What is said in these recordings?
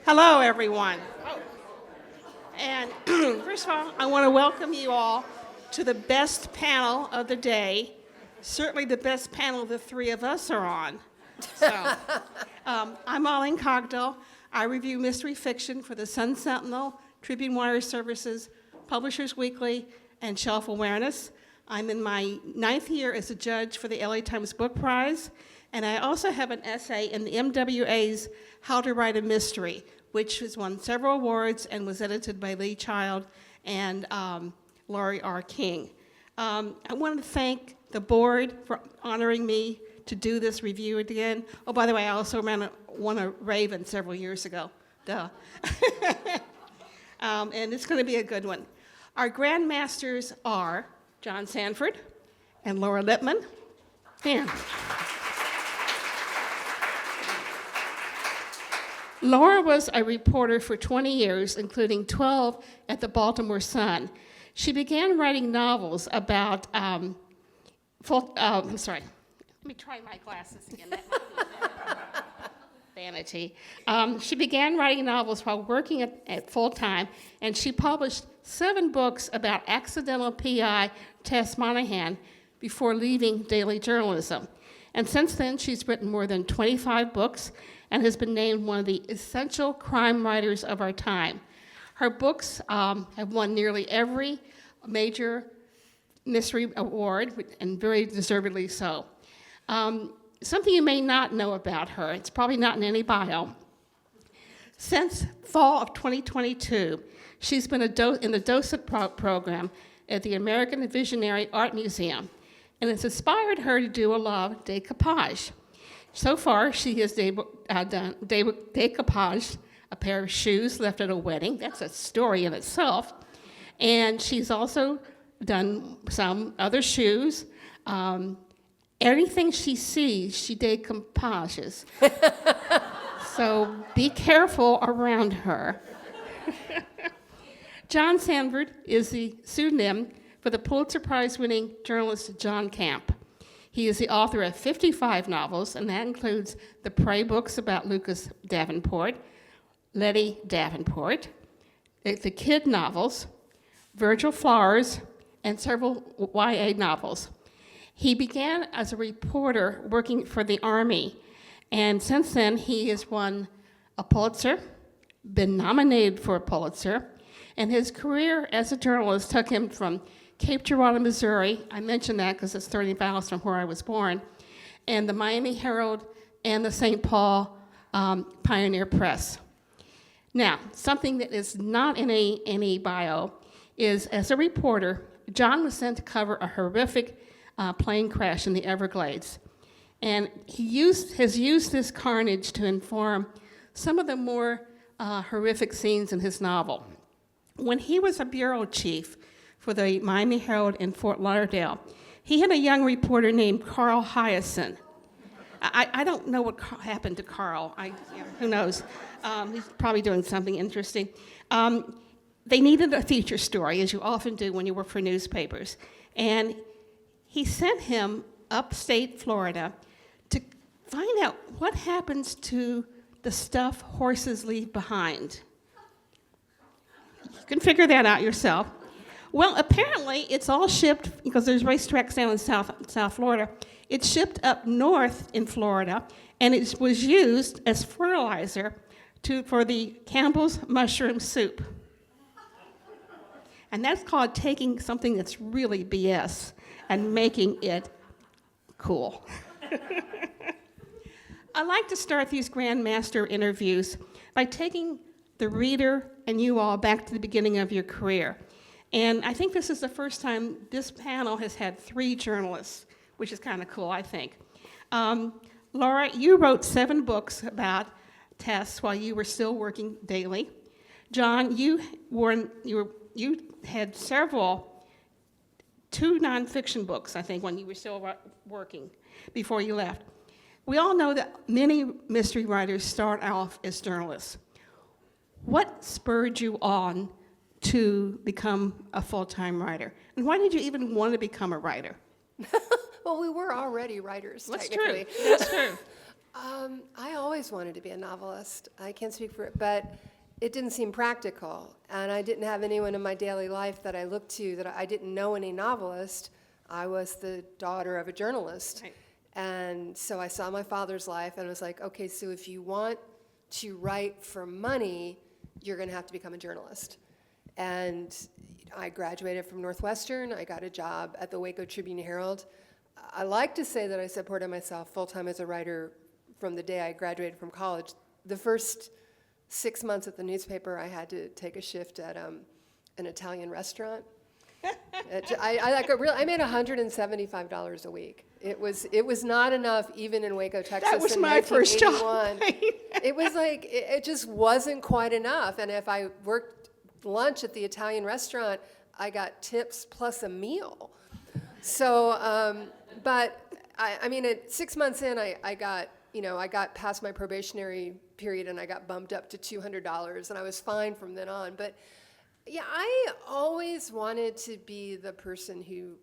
Hello, everyone. And first of all, I want to welcome you all to the best panel of the day, certainly the best panel the three of us are on. So, I'm Oline Cogdill. I review mystery fiction for the Sun Sentinel, Tribune Wire Services, Publishers Weekly, and Shelf Awareness. I'm in my 9th year as a judge for the LA Times Book Prize, and I also have an essay in the MWA's How to Write a Mystery, which has won several awards and was edited by Lee Child and Laurie R. King. I want to thank the board for honoring me to do this review again. Oh, by the way, I also won a Raven several years ago. Duh. And it's going to be a good one. Our grandmasters are John Sandford and Laura Lippman. Dan. Laura was a reporter for 20 years, including 12 at the Baltimore Sun. She began writing novels about, I'm sorry, let me try my glasses again. That might be vanity. She began writing novels while working at full-time, and she published 7 books about accidental PI Tess Monahan before leaving daily journalism. And since then, she's written more than 25 books and has been named one of the essential crime writers of our time. Her books have won nearly every major mystery award, and very deservedly so. Something you may not know about her, it's probably not in any bio. Since fall of 2022, she's been in the docent program at the American Visionary Art Museum, and it's inspired her to do a lot of decoupage. So far, she has done decoupaged a pair of shoes left at a wedding. That's a story in itself. And she's also done some other shoes. Anything she sees, she decoupages. So be careful around her. John Sandford is the pseudonym for the Pulitzer Prize-winning journalist John Camp. He is the author of 55 novels, and that includes the Prey books about Lucas Davenport, Letty Davenport, the Kid novels, Virgil Flowers, and several YA novels. He began as a reporter working for the Army, and since then he has won a Pulitzer, been nominated for a Pulitzer, and his career as a journalist took him from Cape Girardeau, Missouri. I mention that because it's 30 miles from where I was born, and the Miami Herald and the St. Paul Pioneer Press. Now, something that is not in any bio is, as a reporter, John was sent to cover a horrific plane crash in the Everglades. And he has used this carnage to inform some of the more horrific scenes in his novel. When he was a bureau chief for the Miami Herald in Fort Lauderdale, he had a young reporter named Carl Hyacin. I don't know what happened to Carl. Who knows? He's probably doing something interesting. They needed a feature story, as you often do when you work for newspapers. And he sent him upstate Florida to find out what happens to the stuff horses leave behind. You can figure that out yourself. Well, apparently it's all shipped, because there's racetracks down in South Florida. It's shipped up north in Florida, and it was used as fertilizer for the Campbell's mushroom soup. And that's called taking something that's really BS and making it cool. I like to start these Grandmaster interviews by taking the reader and you all back to the beginning of your career. And I think this is the first time this panel has had 3 journalists, which is kind of cool, I think. Laura, you wrote 7 books about Tess while you were still working daily. John, you had 2 nonfiction books, I think, when you were still working before you left. We all know that many mystery writers start off as journalists. What spurred you on to become a full-time writer? And why did you even want to become a writer? Well, we were already writers, That's technically. true. That's true. I always always wanted to be a novelist. I can't speak for it, but it didn't seem practical. And I didn't have anyone in my daily life that I looked to that I didn't know any novelist. I was the daughter of a journalist. Right. And so I saw my father's life and I was like, okay, so if you want to write for money, you're going to have to become a journalist. And I graduated from Northwestern. I got a job at the Waco Tribune-Herald. I like to say that I supported myself full-time as a writer from the day I graduated from college. The first 6 months at the newspaper, I had to take a shift at an Italian restaurant. I made $175 a week. It was not enough even in Waco, Texas. That was in my first job. 1981. It was like it just wasn't quite enough. And if I worked lunch at the Italian restaurant, I got tips plus a meal. So, but I mean, at 6 months in, I got past my probationary period and I got bumped up to $200, and I was fine from then on. But yeah, I always wanted to be the person who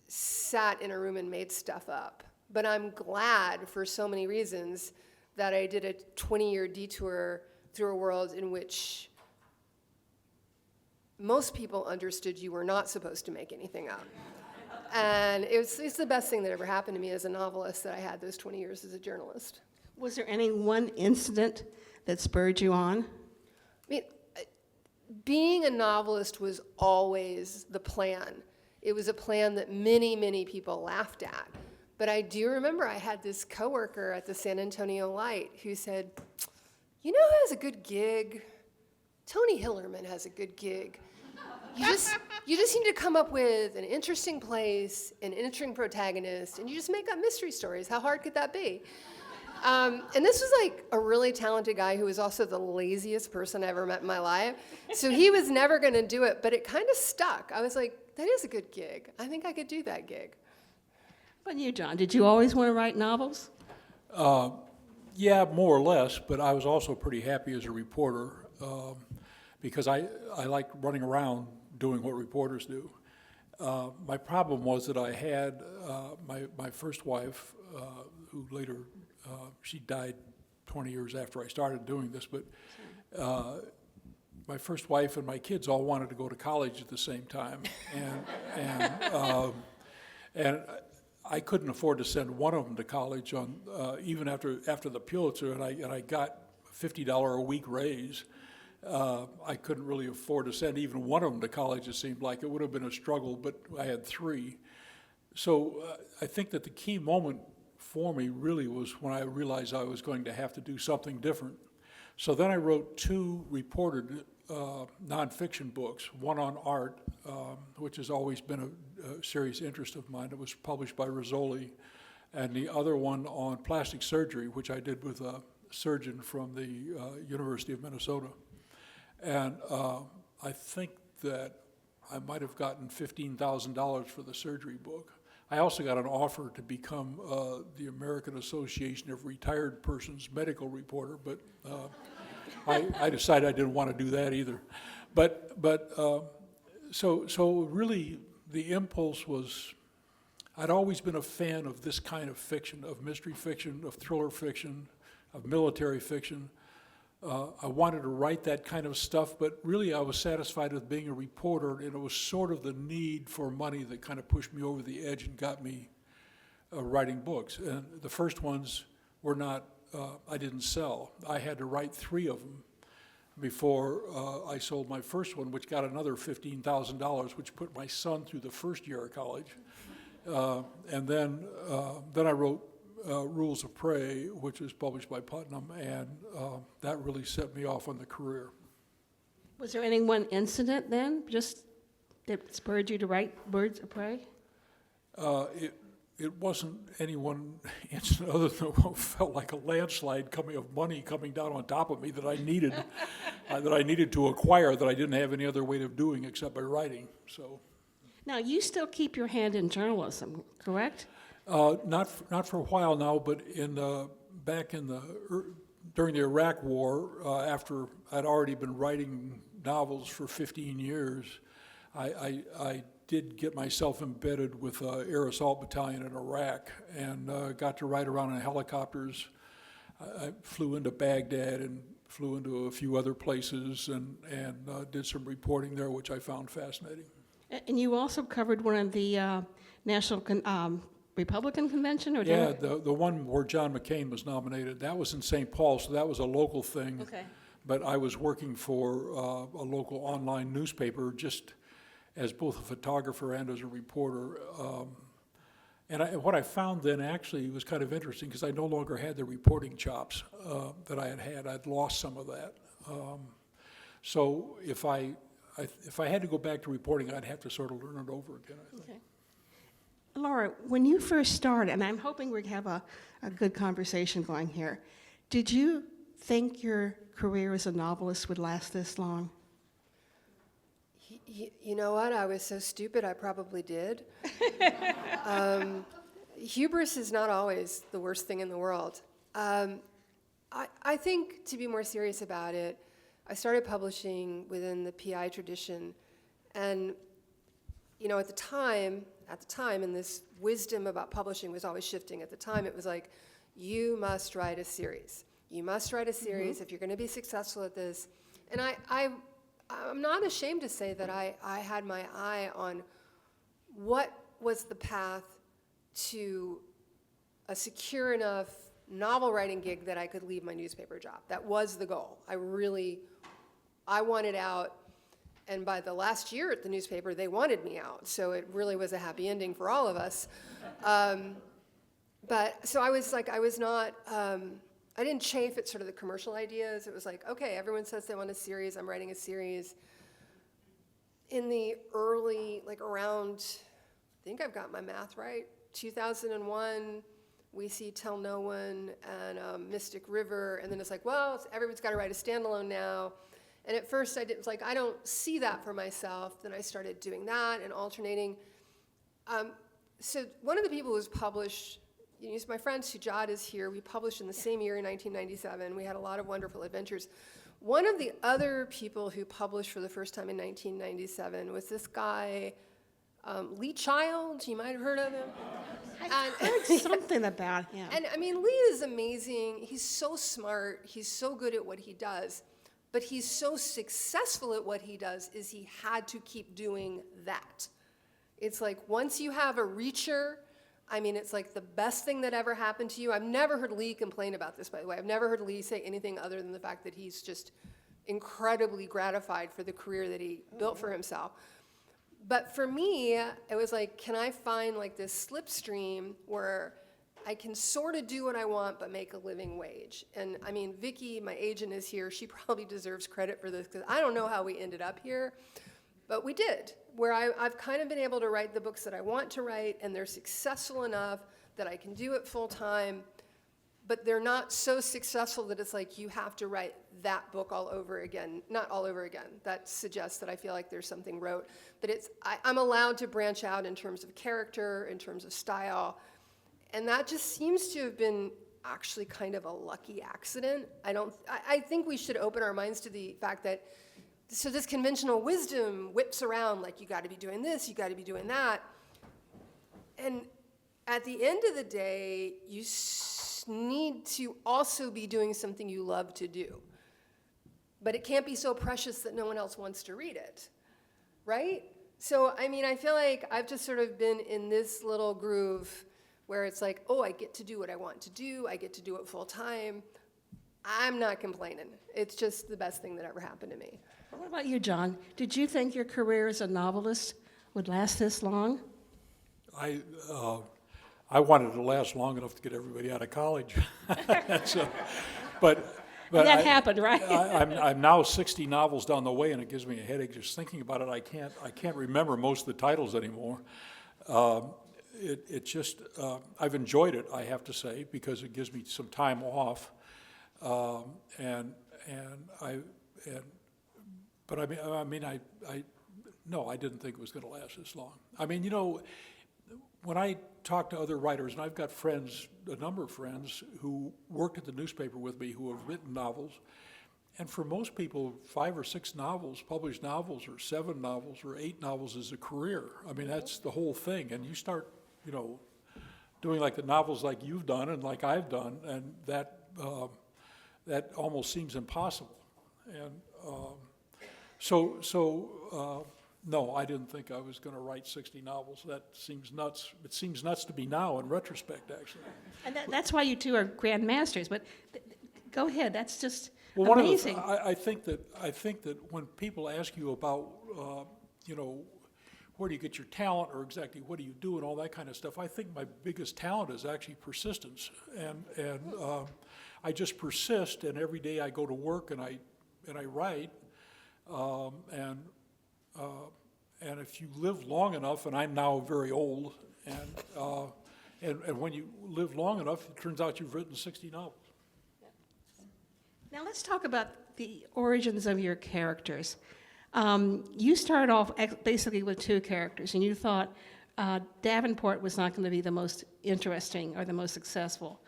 sat in a room and made stuff up. But I'm glad for so many reasons that I did a 20-year detour through a world in which most people understood you were not supposed to make anything up. And it's the best thing that ever happened to me as a novelist, that I had those 20 years as a journalist. Was there any one incident that spurred you on? I mean, being a novelist was always the plan. It was a plan that many, many people laughed at. But I do remember I had this coworker at the San Antonio Light who said, "You know who has a good gig? Tony Hillerman has a good gig. You just need to come up with an interesting place, an interesting protagonist, and you just make up mystery stories. How hard could that be?" And this was like a really talented guy who was also the laziest person I ever met in my life. So he was never going to do it, but it kind of stuck. I was like, that is a good gig. I think I could do that gig. What about you, John? Did you always want to write novels? Yeah, more or less, but I was also pretty happy as a reporter because I like running around doing what reporters do. My problem was that I had my first wife, who later, she died 20 years after I started doing this, but my first wife and my kids all wanted to go to college at the same time, and I couldn't afford to send one of them to college on even after the Pulitzer, and I got a $50 a week raise. I couldn't really afford to send even one of them to college. It seemed like it would have been a struggle, but I had three. So I think that the key moment for me really was when I realized I was going to have to do something different. So then I wrote two reported nonfiction books, one on art, which has always been a serious interest of mine. It was published by Rizzoli, and the other one on plastic surgery, which I did with a surgeon from the University of Minnesota. And I think that I might have gotten $15,000 for the surgery book. I also got an offer to become the American Association of Retired Persons medical reporter, but I decided I didn't want to do that either. So really the impulse was, I'd always been a fan of this kind of fiction, of mystery fiction, of thriller fiction, of military fiction. I wanted to write that kind of stuff, but really I was satisfied with being a reporter, and it was sort of the need for money that kind of pushed me over the edge and got me writing books. And the first ones were not, I didn't sell. I had to write three of them before I sold my first one, which got another $15,000, which put my son through the first year of college. And then I wrote Rules of Prey, which was published by Putnam, and that really set me off on the career. Was there any one incident then, just that spurred you to write Birds of Prey? It wasn't any one incident other than what felt like a landslide of money coming down on top of me that I needed, to acquire, that I didn't have any other way of doing except by writing. So. Now, you still keep your hand in journalism, correct? Not for a while now, but during the Iraq War, after I'd already been writing novels for 15 years, I did get myself embedded with Air Assault Battalion in Iraq and got to ride around in helicopters. I flew into Baghdad and flew into a few other places and did some reporting there, which I found fascinating. And you also covered one of the National Republican Convention, or Yeah, the one where John McCain was nominated, that was in St. Paul, so that was a local thing. Okay. But I was working for a local online newspaper, just as both a photographer and as a reporter. What I found then actually was kind of interesting, because I no longer had the reporting chops that I had. I'd lost some of that. So if I had to go back to reporting, I'd have to sort of learn it over again, I think. Okay. Laura, when you first started, and I'm hoping we have a good conversation going here, did you think your career as a novelist would last this long? You know what? I was so stupid, I probably did. Hubris is not always the worst thing in the world. I think, to be more serious about it, I started publishing within the PI tradition, and at the time, and this wisdom about publishing was always shifting. At the time, it was like, you must write a series. You must write a series if you're going to be successful at this. And I'm not ashamed to say that I had my eye on what was the path to a secure enough novel writing gig that I could leave my newspaper job. That was the goal. I wanted out, and by the last year at the newspaper, they wanted me out. So it really was a happy ending for all of us. But so I was like, I didn't chafe at sort of the commercial ideas. It was like, okay, everyone says they want a series. I'm writing a series. In the early, around, I think I've got my math right, 2001, we see Tell No One and Mystic River, and then it's like, well, everyone's got to write a standalone now. And at first I don't see that for myself. Then I started doing that and alternating. So one of the people who's published, my friend Sujat is here. We published in the same year in 1997. We had a lot of wonderful adventures. One of the other people who published for the first time in 1997 was this guy, Lee Child. You might have heard of him. I've heard something about him. And I mean, Lee is amazing. He's so smart. He's so good at what he does. But he's so successful at what he does is he had to keep doing that. It's like once you have a reacher, I mean, it's like the best thing that ever happened to you. I've never heard Lee complain about this, by the way. I've never heard Lee say anything other than the fact that he's just incredibly gratified for the career that he built for himself. But for me, it was like, can I find this slipstream where I can sort of do what I want but make a living wage? And I mean, Vicki, my agent, is here. She probably deserves credit for this, because I don't know how we ended up here, but we did, where I've kind of been able to write the books that I want to write, and they're successful enough that I can do it full time, but they're not so successful that it's like you have to write that book all over again. Not all over again. That suggests that I feel like there's something rote. But I'm allowed to branch out in terms of character, in terms of style, and that just seems to have been actually kind of a lucky accident. I think we should open our minds to the fact that, so this conventional wisdom whips around like, you got to be doing this, you got to be doing that. And at the end of the day, you need to also be doing something you love to do. But it can't be so precious that no one else wants to read it, right? So, I mean, I feel like I've just sort of been in this little groove where it's like, oh, I get to do what I want to do. I get to do it full time. I'm not complaining. It's just the best thing that ever happened to me. What about you, John? Did you think your career as a novelist would last this long? I wanted to last long enough to get everybody out of college. But that happened, right? I'm now 60 novels down the way, and it gives me a headache just thinking about it. I can't remember most of the titles anymore. I've enjoyed it, I have to say, because it gives me some time off, but I didn't think it was going to last this long. I mean, when I talk to other writers, and I've got friends, a number of friends who worked at the newspaper with me who have written novels, and for most people, 5 or 6 novels, published novels, or 7 novels, or 8 novels is a career. I mean, that's the whole thing, and you start, doing like the novels like you've done and like I've done, and that that almost seems impossible. And no, I didn't think I was going to write 60 novels. That seems nuts. It seems nuts to me now in retrospect, actually. And that's why you two are grandmasters. But go ahead. That's just Well, amazing. I think that when people ask you about, where do you get your talent, or exactly what do you do, and all that kind of stuff, I think my biggest talent is actually persistence, and I just persist, and every day I go to work and I write, and if you live long enough, and I'm now very old, and when you live long enough, it turns out you've written 60 novels. Now let's talk about the origins of your characters. You started off basically with two characters, and you thought Davenport was not going to be the most interesting or the most successful.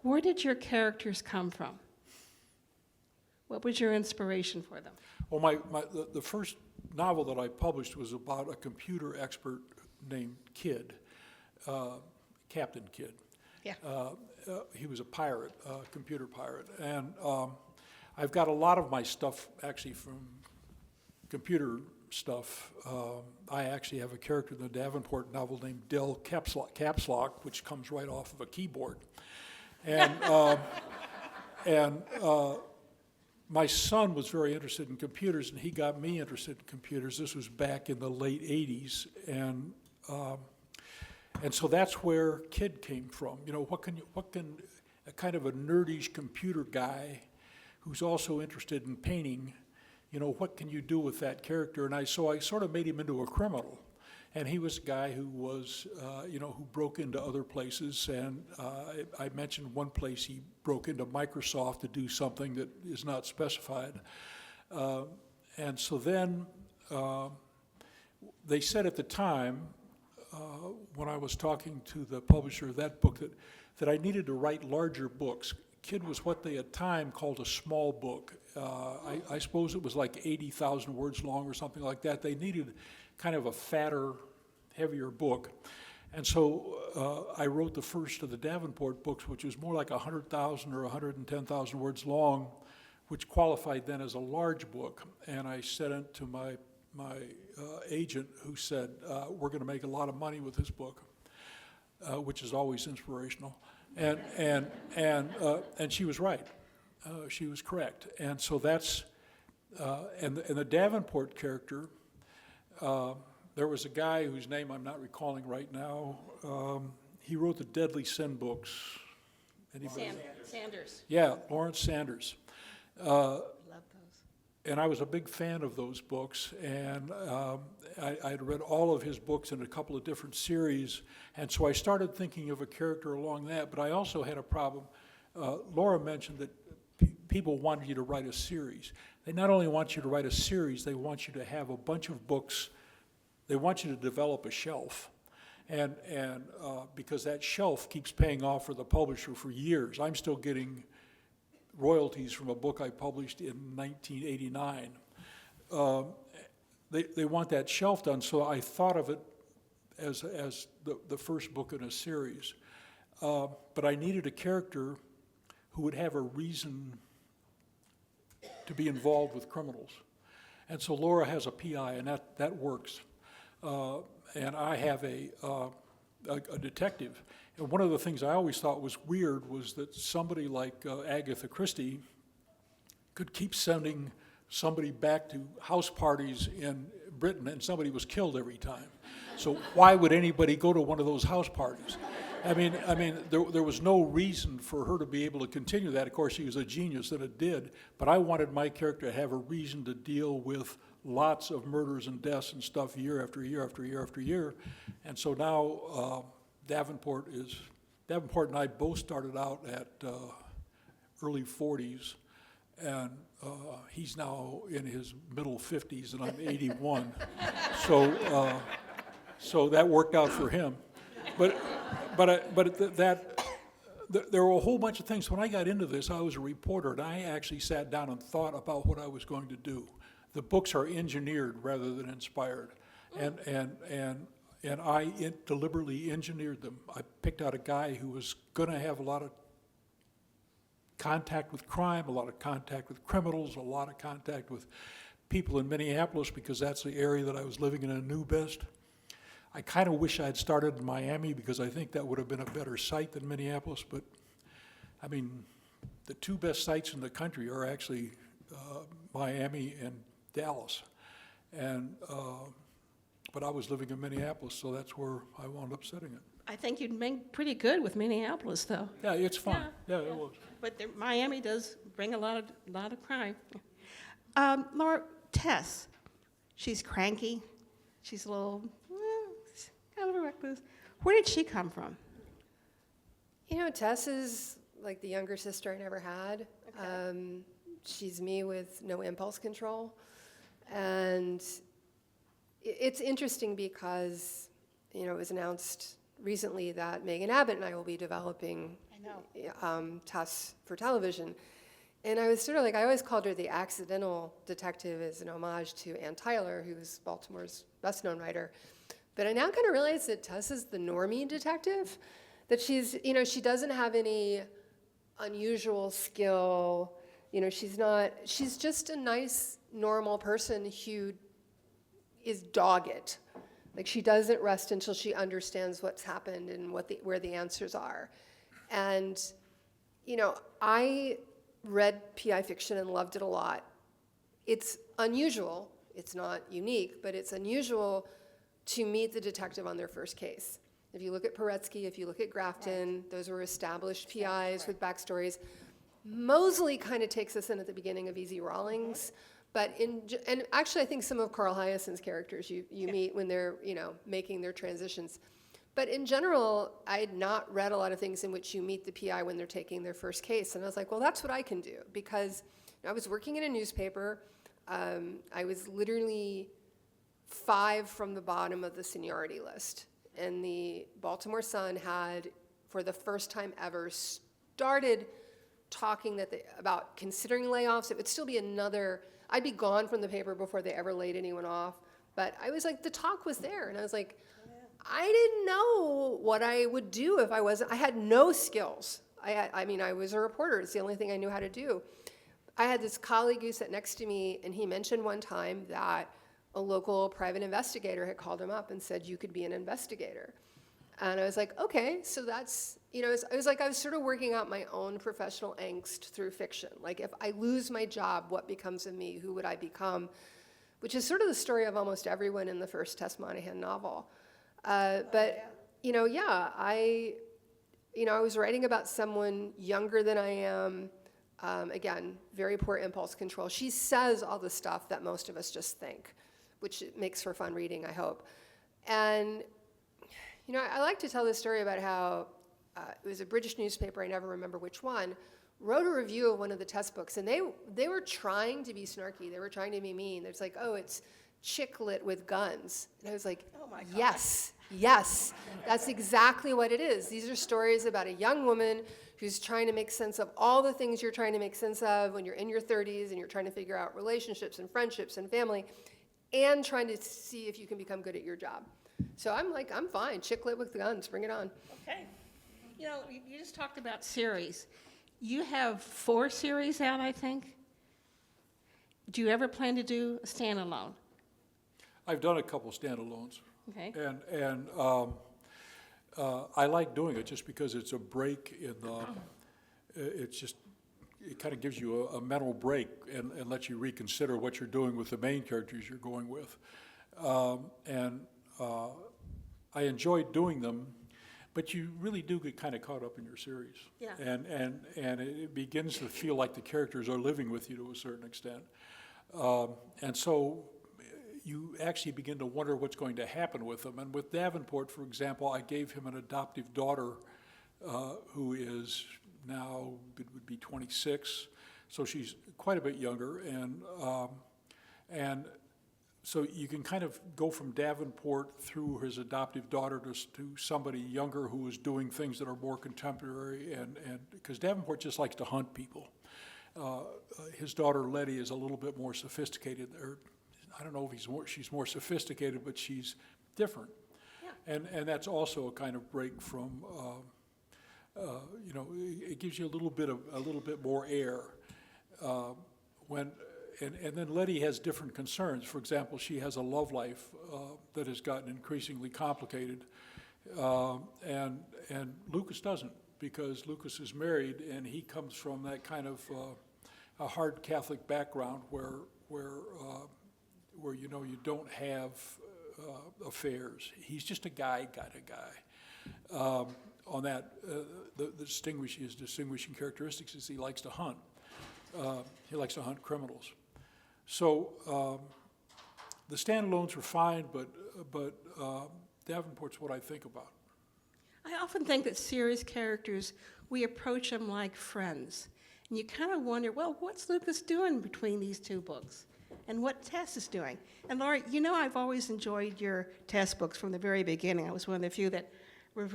Where did your characters come from? What was your inspiration for them? Well, the first novel that I published was about a computer expert named Kidd, Captain Kidd. Yeah. He was a pirate, a computer pirate, and I've got a lot of my stuff actually from computer stuff. I actually have a character in the Davenport novel named Del Caps Lock, which comes right off of a keyboard, and my son was very interested in computers, and he got me interested in computers. This was back in the late '80s, and so that's where Kidd came from. What can a kind of a nerdish computer guy who's also interested in painting, what can you do with that character? And I sort of made him into a criminal. And he was a guy who was, who broke into other places. And I mentioned one place he broke into Microsoft to do something that is not specified. And so then they said at the time, when I was talking to the publisher of that book, that I needed to write larger books. Kidd was what they at the time called a small book. I suppose it was like 80,000 words long or something like that. They needed kind of a fatter, heavier book. And so I wrote the first of the Davenport books, which was more like 100,000 or 110,000 words long, which qualified then as a large book. And I sent it to my agent, who said, we're going to make a lot of money with this book, which is always inspirational. And she was right. She was correct. And so that's, and the Davenport character, there was a guy whose name I'm not recalling right now. He wrote the Deadly Sin books. Anybody? Sanders. Yeah, Lawrence Sanders. Love those. And I was a big fan of those books, and I'd read all of his books in a couple of different series, and so I started thinking of a character along that, but I also had a problem. Laura mentioned that people wanted you to write a series. They not only want you to write a series, they want you to have a bunch of books. They want you to develop a shelf, and because that shelf keeps paying off for the publisher for years. I'm still getting royalties from a book I published in 1989. They want that shelf done, so I thought of it as the first book in a series. But I needed a character who would have a reason to be involved with criminals. And so Laura has a PI, and that works. And I have a detective. And one of the things I always thought was weird was that somebody like Agatha Christie could keep sending somebody back to house parties in Britain, and somebody was killed every time. So why would anybody go to one of those house parties? I mean, there was no reason for her to be able to continue that. Of course, she was a genius, and it did. But I wanted my character to have a reason to deal with lots of murders and deaths and stuff year after year after year after year. And so now Davenport and I both started out at early 40s, and he's now in his middle 50s, and I'm 81. So that worked out for him. But there were a whole bunch of things. When I got into this, I was a reporter, and I actually sat down and thought about what I was going to do. The books are engineered rather than inspired, and I deliberately engineered them. I picked out a guy who was going to have a lot of contact with crime, a lot of contact with criminals, a lot of contact with people in Minneapolis, because that's the area that I was living in and knew best. I kind of wish I had started in Miami, because I think that would have been a better site than Minneapolis, but I mean, the two best sites in the country are actually Miami and Dallas. And, but I was living in Minneapolis, so that's where I wound up setting it. I think you'd make pretty good with Minneapolis, though. Yeah, it's fun. Yeah, it was. But Miami does bring a lot of crime. Laura, Tess, she's cranky. She's a little, kind of a recluse. Where did she come from? You know, Tess is like the younger sister I never had. Okay. She's me with no impulse control. And it's interesting because, you know, it was announced recently that Megan Abbott and I will be developing Tess for television. And I was sort of like, I always called her the accidental detective as an homage to Ann Tyler, who's Baltimore's best known writer. But I now kind of realize that Tess is the normie detective, that she's, you know, she doesn't have any unusual skill. You know, she's just a nice, normal person who is dogged. Like, she doesn't rest until she understands what's happened and where the answers are. And, you know, I read PI fiction and loved it a lot. It's unusual, it's not unique, but it's unusual to meet the detective on their first case. If you look at Paretsky, if you look at Grafton, those were established PIs with backstories. Mosley kind of takes us in at the beginning of Easy Rawlings, but and actually I think some of Carl Hyacint's characters you meet when they're, you know, making their transitions. But in general, I had not read a lot of things in which you meet the PI when they're taking their first case. And I was like, well, that's what I can do, because I was working in a newspaper. I was literally 5 from the bottom of the seniority list. And the Baltimore Sun had, for the first time ever, started talking about considering layoffs. It would still be I'd be gone from the paper before they ever laid anyone off. But I was like, the talk was there. And I was like, I didn't know what I would do if I had no skills. I mean, I was a reporter. It's the only thing I knew how to do. I had this colleague who sat next to me, and he mentioned one time that a local private investigator had called him up and said, you could be an investigator. And I was like, okay, so that's, you know, I was sort of working out my own professional angst through fiction. Like, if I lose my job, what becomes of me? Who would I become? Which is sort of the story of almost everyone in the first Tess Monahan novel. You know, yeah, I was writing about someone younger than I am. Again, very poor impulse control. She says all the stuff that most of us just think, which makes for fun reading, I hope. And, you know, I like to tell this story about how it was a British newspaper, I never remember which one, wrote a review of one of the Tess books, and they were trying to be snarky. They were trying to be mean. It's like, oh, it's chick lit with guns. And I was like, oh my God. Yes, that's exactly what it is. These are stories about a young woman who's trying to make sense of all the things you're trying to make sense of when you're in your 30s and you're trying to figure out relationships and friendships and family, and trying to see if you can become good at your job. So I'm like, I'm fine. Chick lit with guns. Bring it on. Okay. You know, you just talked about series. You have 4 series out, I think. Do you ever plan to do a standalone? I've done a couple standalones. Okay. And I like doing it just because it's a break in the, it kind of gives you a mental break and lets you reconsider what you're doing with the main characters you're going with. I enjoy doing them, but you really do get kind of caught up in your series. Yeah. And it begins to feel like the characters are living with you to a certain extent. And so you actually begin to wonder what's going to happen with them. And with Davenport, for example, I gave him an adoptive daughter who is now, it would be 26, so she's quite a bit younger. And so you can kind of go from Davenport through his adoptive daughter to somebody younger who is doing things that are more contemporary, and because Davenport just likes to hunt people. His daughter Letty is a little bit more sophisticated. I don't know if she's more sophisticated, but she's different. Yeah. And that's also a kind of break from you know, it gives you a little bit more air. And then Letty has different concerns. For example, she has a love life that has gotten increasingly complicated, and Lucas doesn't, because Lucas is married and he comes from that kind of a hard Catholic background where you know you don't have affairs. He's just a guy. On that, his distinguishing characteristics is he likes to hunt. He likes to hunt criminals. So the standalones are fine, but Davenport's what I think about. I often think that series characters, we approach them like friends. And you kind of wonder, well, what's Lucas doing between these two books? And what Tess is doing? And Laura, you know I've always enjoyed your Tess books from the very beginning. I was one of the few that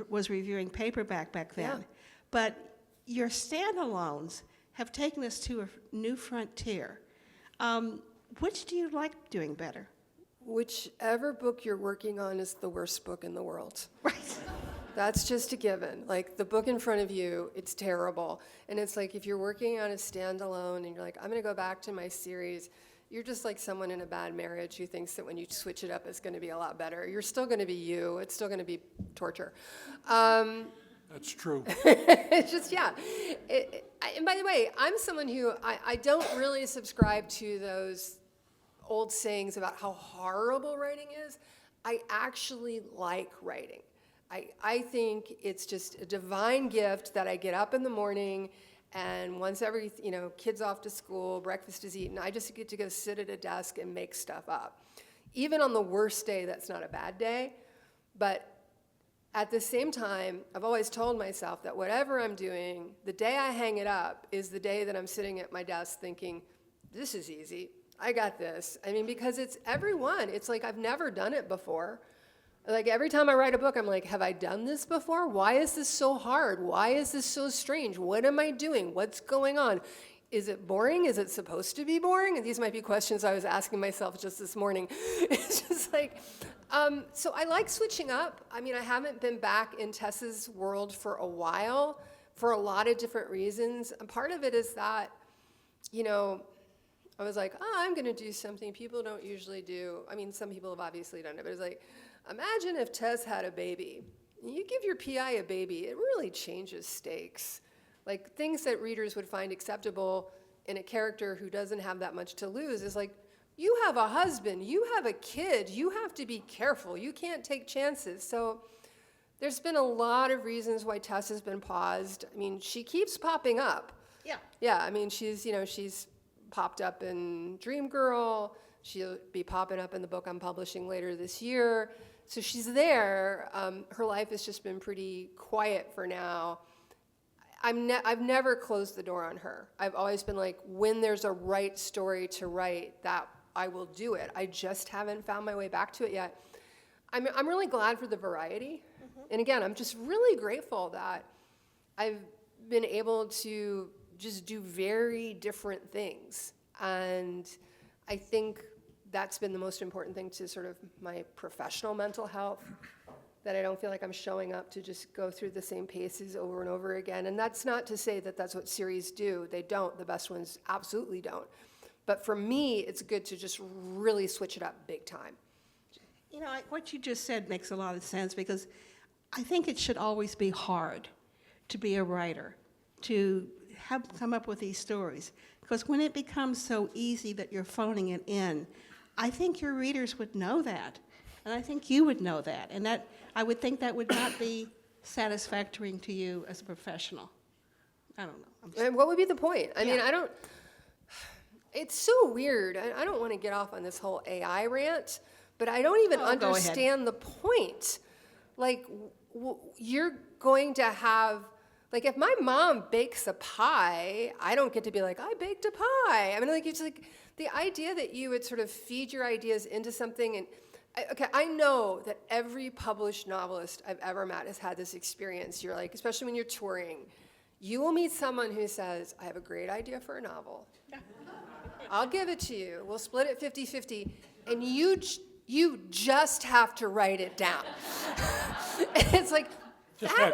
was reviewing paperback back then. Yeah. But your standalones have taken us to a new frontier. Which do you like doing better? Whichever book you're working on is the worst book in the world. Right. That's just a given. Like, the book in front of you, it's terrible. And it's like, if you're working on a standalone and you're like, I'm going to go back to my series, you're just like someone in a bad marriage who thinks that when you switch it up, it's going to be a lot better. You're still going to be you. It's still going to be torture. That's true. It's just, yeah. And by the way, I'm someone who, I don't really subscribe to those old sayings about how horrible writing is. I actually like writing. I think it's just a divine gift that I get up in the morning, and once every, kids off to school, breakfast is eaten, I just get to go sit at a desk and make stuff up. Even on the worst day, that's not a bad day. But at the same time, I've always told myself that whatever I'm doing, the day I hang it up is the day that I'm sitting at my desk thinking, this is easy. I got this. I mean, because it's everyone. It's like I've never done it before. Like, every time I write a book, I'm like, have I done this before? Why is this so hard? Why is this so strange? What am I doing? What's going on? Is it boring? Is it supposed to be boring? And these might be questions I was asking myself just this morning. It's just like, so I like switching up. I mean, I haven't been back in Tess's world for a while for a lot of different reasons. And part of it is that, I was like, I'm going to do something people don't usually do. I mean, some people have obviously done it, but it's like, imagine if Tess had a baby. You give your PI a baby, it really changes stakes. Like, things that readers would find acceptable in a character who doesn't have that much to lose is like, you have a husband, you have a kid, you have to be careful, you can't take chances. So there's been a lot of reasons why Tess has been paused. I mean, she keeps popping up. Yeah. Yeah, I mean, she's popped up in Dreamgirl. She'll be popping up in the book I'm publishing later this year. So she's there. Her life has just been pretty quiet for now. I've never closed the door on her. I've always been like, when there's a right story to write, that I will do it. I just haven't found my way back to it yet. I'm really glad for the variety. Mm-hmm. And again, I'm just really grateful that I've been able to just do very different things. And I think that's been the most important thing to sort of my professional mental health, that I don't feel like I'm showing up to just go through the same paces over and over again. And that's not to say that that's what series do. They don't. The best ones absolutely don't. But for me, it's good to just really switch it up big time. What you just said makes a lot of sense, because I think it should always be hard to be a writer, to come up with these stories. Because when it becomes so easy that you're phoning it in, I think your readers would know that. And I think you would know that. And that I would think that would not be satisfactory to you as a professional. I don't know. And what would be the point? I mean, it's so weird. I don't want to get off on this whole AI rant, but I don't even understand the point. Like, you're going to have, like, if my mom bakes a pie, I don't get to be like, I baked a pie. I mean, like, it's like the idea that you would sort of feed your ideas into something. And I know that every published novelist I've ever met has had this experience. You're like, especially when you're touring, you will meet someone who says, I have a great idea for a novel. I'll give it to you. We'll split it 50-50. And you just have to write it down. And it's like,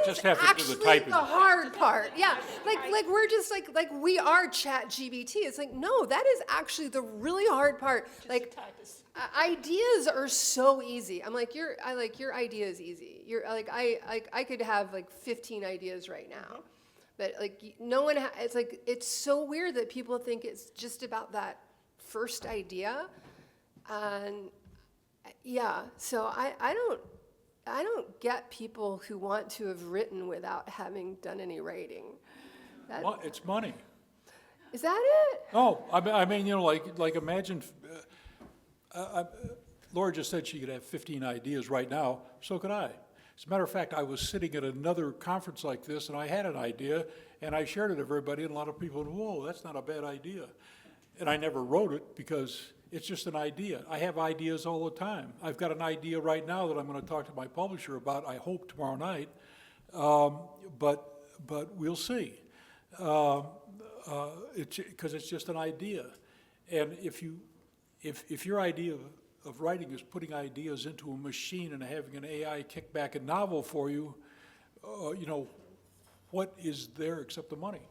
Just have to do the actually typing. the hard part. Yeah, like we're just like we are Chat GBT. It's like, no, that is actually the really hard part. Like ideas are so easy. I'm like, your idea is easy. You're like, I could have like 15 ideas right now, but like no one. It's like it's so weird that people think it's just about that first idea, and yeah. So I don't get people who want to have written without having done any writing. It's money. Is that it? Oh, I mean, you know, like imagine, Laura just said she could have 15 ideas right now, so could I. As a matter of fact, I was sitting at another conference like this, and I had an idea, and I shared it with everybody, and a lot of people went, whoa, that's not a bad idea. And I never wrote it because it's just an idea. I have ideas all the time. I've got an idea right now that I'm going to talk to my publisher about, I hope tomorrow night, but we'll see. Because it's just an idea. And if your idea of writing is putting ideas into a machine and having an AI kick back a novel for you, you know, what is there except the money?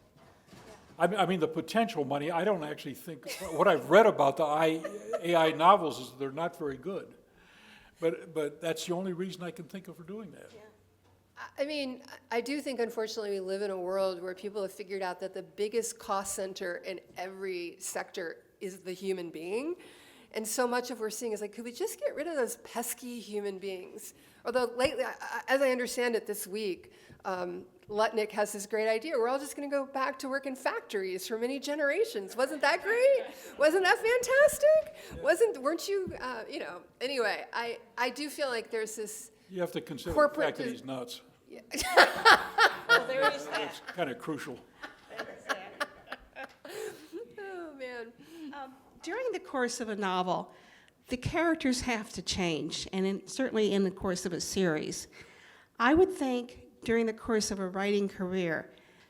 I mean, the potential money, I don't actually think, what I've read about the AI novels is they're not very good. But that's the only reason I can think of for doing that. Yeah. I mean, I do think, unfortunately, we live in a world where people have figured out that the biggest cost center in every sector is the human being. And so much of what we're seeing is like, could we just get rid of those pesky human beings? Although lately, as I understand it this week, Lutnick has this great idea. We're all just going to go back to work in factories for many generations. Wasn't that great? Wasn't that fantastic? Weren't you, you know, anyway, I do feel like there's this You have to consider the corporate fact that he's nuts. Yeah. Well, there is that. It's kind of crucial. Oh, man. During the course of a novel, the characters have to change, and certainly in the course of a series. I would think during the course of a writing career,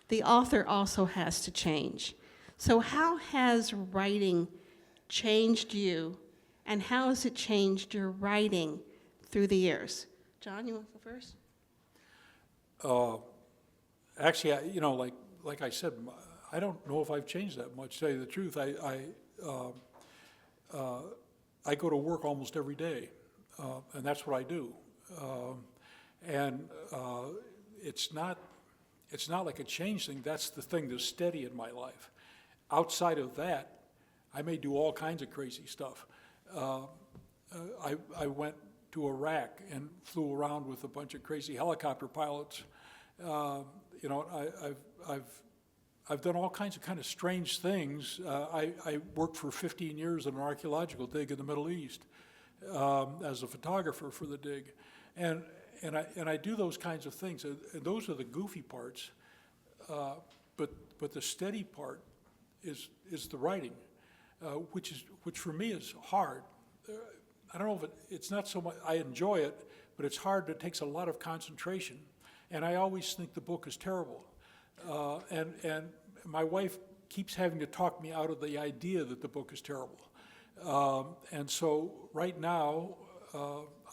the author also has to change. So how has writing changed you, and how has it changed your writing through the years? John, you want to go first? Actually, you know, like I said, I don't know if I've changed that much, to tell you the truth. I go to work almost every day, and that's what I do. It's not like a change thing. That's the thing that's steady in my life. Outside of that, I may do all kinds of crazy stuff. I went to Iraq and flew around with a bunch of crazy helicopter pilots. You know, I've done all kinds of kind of strange things. I worked for 15 years in an archaeological dig in the Middle East as a photographer for the dig, and I do those kinds of things. And those are the goofy parts, but the steady part is the writing, which for me is hard. I don't know if it's not so much, I enjoy it, but it's hard. It takes a lot of concentration. And I always think the book is terrible. And my wife keeps having to talk me out of the idea that the book is terrible. And so right now,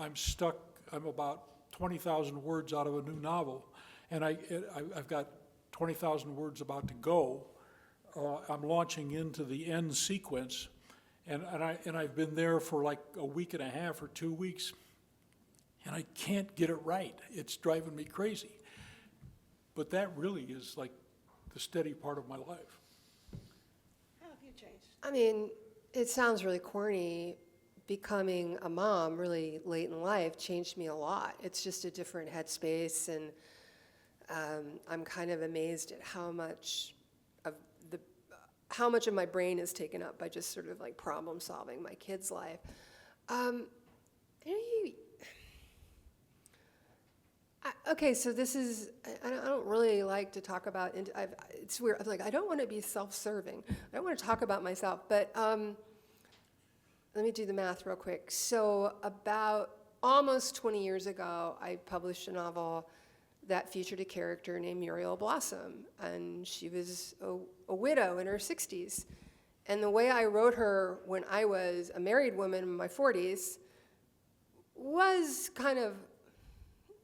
I'm stuck, I'm about 20,000 words out of a new novel. And I've got 20,000 words about to go. I'm launching into the end sequence. And I've been there for like a week and a half or 2 weeks, and I can't get it right. It's driving me crazy. But that really is like the steady part of my life. How have you changed? I mean, it sounds really corny. Becoming a mom really late in life changed me a lot. It's just a different headspace, and I'm kind of amazed at how much of my brain is taken up by just sort of like problem solving my kid's life. Okay, so this is, I don't really like to talk about, it's weird, I'm like, I don't want to be self-serving. I don't want to talk about myself, but let me do the math real quick. So about almost 20 years ago, I published a novel that featured a character named Muriel Blossom, and she was a widow in her 60s. And the way I wrote her when I was a married woman in my 40s was kind of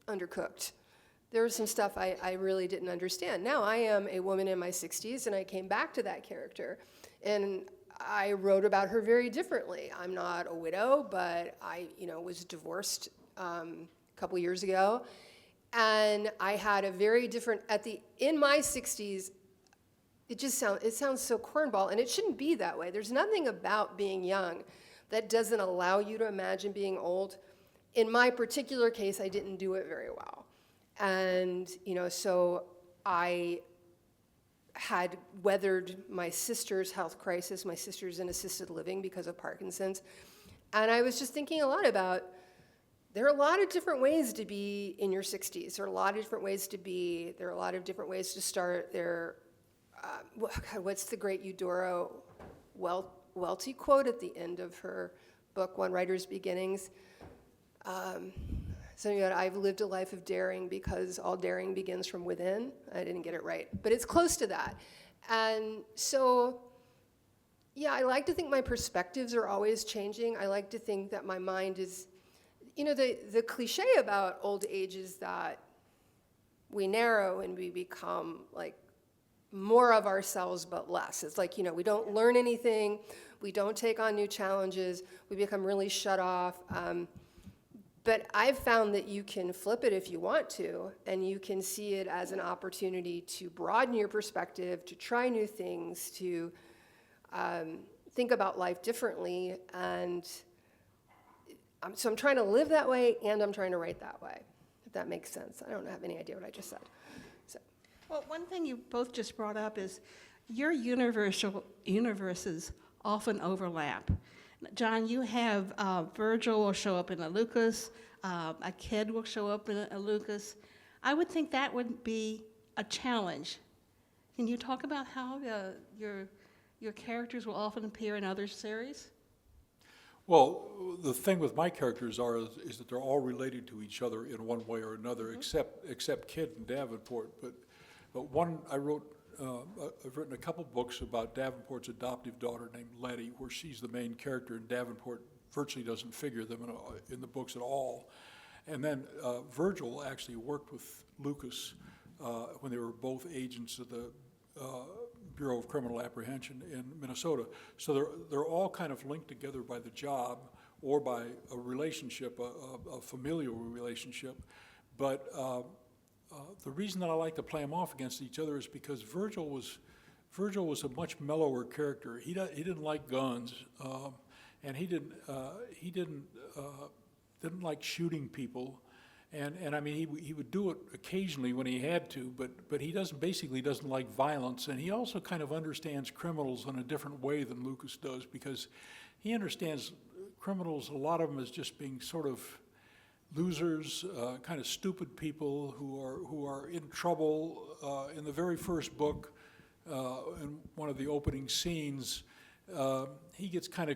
undercooked. there was some stuff I really didn't understand. Now I am a woman in my 60s, and I came back to that character, and I wrote about her very differently. I'm not a widow, but I, was divorced a couple years ago, and I had a very different in my 60s. It sounds so cornball, and it shouldn't be that way. There's nothing about being young that doesn't allow you to imagine being old. In my particular case, I didn't do it very well. And, so I had weathered my sister's health crisis. My sister's in assisted living because of Parkinson's. And I was just thinking a lot about, there are a lot of different ways to be in your 60s. There are a lot of different ways to start. What's the great Eudora Welty quote at the end of her book, One Writer's Beginnings? I've lived a life of daring because all daring begins from within. I didn't get it right, but it's close to that. And so, I like to think my perspectives are always changing. I like to think that my mind is, the cliche about old age is that we narrow and we become like more of ourselves but less. It's like, we don't learn anything, we don't take on new challenges, we become really shut off. But I've found that you can flip it if you want to, and you can see it as an opportunity to broaden your perspective, to try new things, to think about life differently. And so I'm trying to live that way, and I'm trying to write that way, if that makes sense. I don't have any idea what I just said. Well, one thing you both just brought up is your universes often overlap. John, you have Virgil will show up in a Lucas, a kid will show up in a Lucas. I would think that would be a challenge. Can you talk about how your characters will often appear in other series? Well, the thing with my characters is that they're all related to each other in one way or another, except Kid and Davenport. But one I wrote. I've written a couple books about Davenport's adoptive daughter named Letty, where she's the main character, and Davenport virtually doesn't figure them in the books at all. And then Virgil actually worked with Lucas when they were both agents of the Bureau of Criminal Apprehension in Minnesota. So they're all kind of linked together by the job or by a relationship, a familial relationship. But the reason that I like to play them off against each other is because Virgil was a much mellower character. He didn't like guns, and he didn't like shooting people, and I mean he would do it occasionally when he had to, but he doesn't like violence, and he also kind of understands criminals in a different way than Lucas does, because he understands criminals, a lot of them, as just being sort of losers, kind of stupid people who are in trouble. In the very first book, in one of the opening scenes, he gets kind of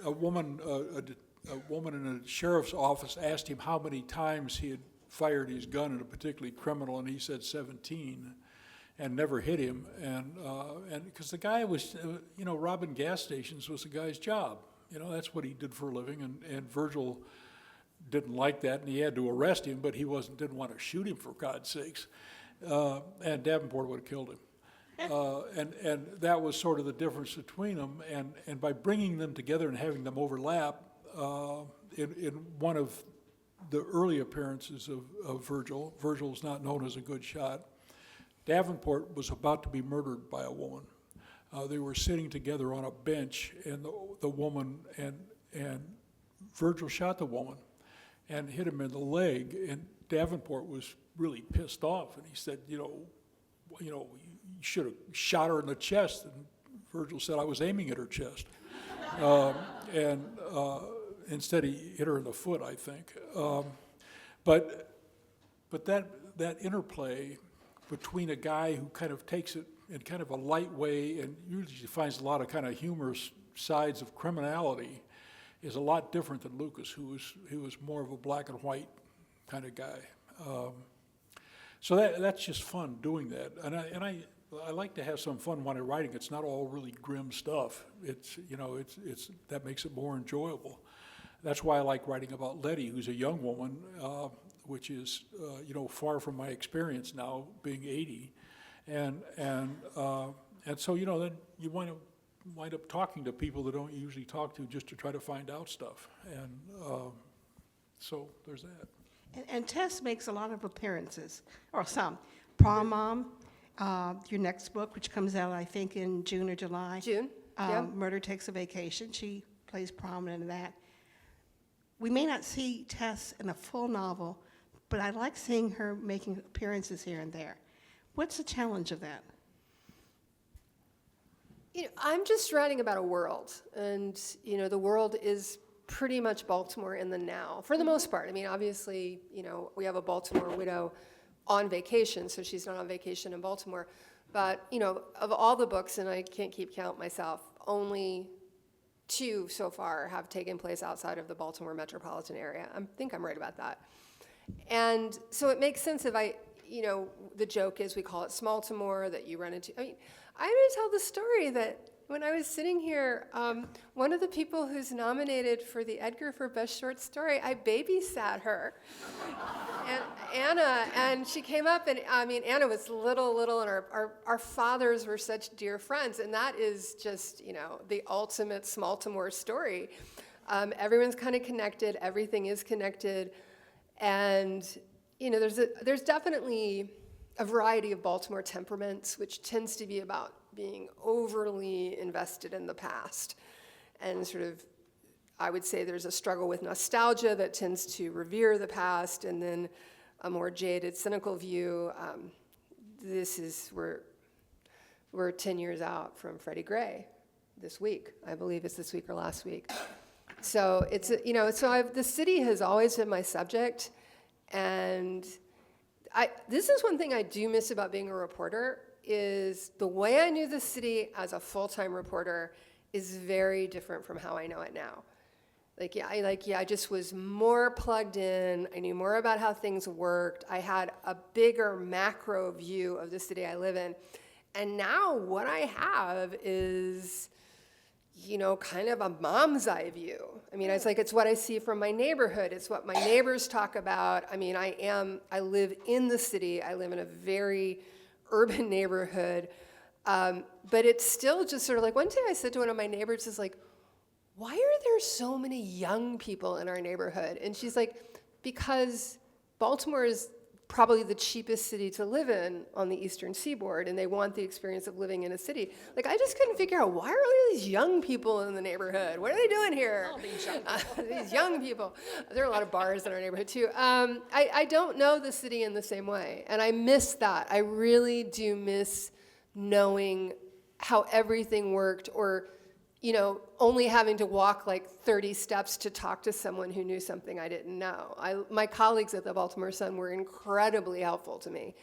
a woman in a sheriff's office asked him how many times he had fired his gun at a particularly criminal, and he said 17, and never hit him. And because the guy was, robbing gas stations was the guy's job. That's what he did for a living, and Virgil didn't like that, and he had to arrest him, but he didn't want to shoot him, for God's sakes. And Davenport would have killed him. And that was sort of the difference between them. And by bringing them together and having them overlap, in one of the early appearances of Virgil's not known as a good shot. Davenport was about to be murdered by a woman. They were sitting together on a bench, and the woman and Virgil shot the woman and hit him in the leg, and Davenport was really pissed off, and he said, you should have shot her in the chest. And Virgil said, I was aiming at her chest. And instead he hit her in the foot, I think. But that interplay between a guy who kind of takes it in kind of a light way and usually finds a lot of kind of humorous sides of criminality is a lot different than Lucas, who was more of a black and white kind of guy. So that's just fun doing that, and I like to have some fun when I'm writing. It's not all really grim stuff. It's that makes it more enjoyable. That's why I like writing about Letty, who's a young woman which is, far from my experience now, being 80. And so, then you wind up talking to people that don't usually talk to just to try to find out stuff. And so there's that. And Tess makes a lot of appearances, or some. Prom Mom, your next book, which comes out, I think, in June or July. June, yeah. Murder Takes a Vacation. She plays prominent in that. We may not see Tess in a full novel, but I like seeing her making appearances here and there. What's the challenge of that? I'm just writing about a world, and the world is pretty much Baltimore in the now, for the most part. I mean, obviously, we have a Baltimore widow on vacation, so she's not on vacation in Baltimore. But, of all the books, and I can't keep count myself, only 2 so far have taken place outside of the Baltimore metropolitan area. I think I'm right about that. And so it makes sense if the joke is we call it Smaltimore, that you run into. I mean, I'm going to tell the story that when I was sitting here, one of the people who's nominated for the Edgar for Best Short Story, I babysat her, and Anna, and she came up, and Anna was little, and our fathers were such dear friends, and that is just, the ultimate Smaltimore story. Everyone's kind of connected, everything is connected, and, there's definitely a variety of Baltimore temperaments, which tends to be about being overly invested in the past. And sort of, I would say there's a struggle with nostalgia that tends to revere the past, and then a more jaded, cynical view. We're 10 years out from Freddie Gray this week. I believe it's this week or last week. So the city has always been my subject, and this is one thing I do miss about being a reporter, is the way I knew the city as a full-time reporter is very different from how I know it now. I just was more plugged in. I knew more about how things worked. I had a bigger macro view of the city I live in. And now what I have is, kind of a mom's eye view. I mean, it's what I see from my neighborhood. It's what my neighbors talk about. I mean, I live in the city. I live in a very urban neighborhood. But it's still just sort of like, one day I said to one of my neighbors, why are there so many young people in our neighborhood? And she's like, because Baltimore is probably the cheapest city to live in on the eastern seaboard, and they want the experience of living in a city. I just couldn't figure out, why are all these young people in the neighborhood? What are they doing here? All these young people. These young people. There are a lot of bars in our neighborhood, too. I don't know the city in the same way, and I miss that. I really do miss knowing how everything worked, or only having to walk 30 steps to talk to someone who knew something I didn't know. My colleagues at the Baltimore Sun were incredibly helpful to me,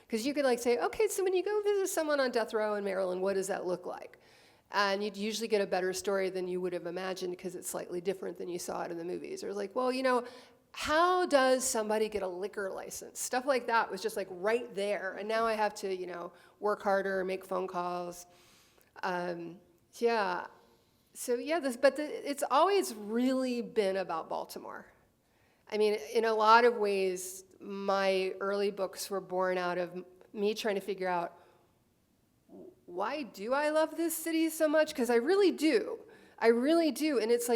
because you could say, okay, so when you go visit someone on death row in Maryland, what does that look like? And you'd usually get a better story than you would have imagined, because it's slightly different than you saw it in the movies. Or how does somebody get a liquor license? Stuff like that was just right there. And now I have to, work harder, make phone calls. Yeah. So it's always really been about Baltimore. I mean, in a lot of ways, my early books were born out of me trying to figure out, why do I love this city so much? Because I really do. And it's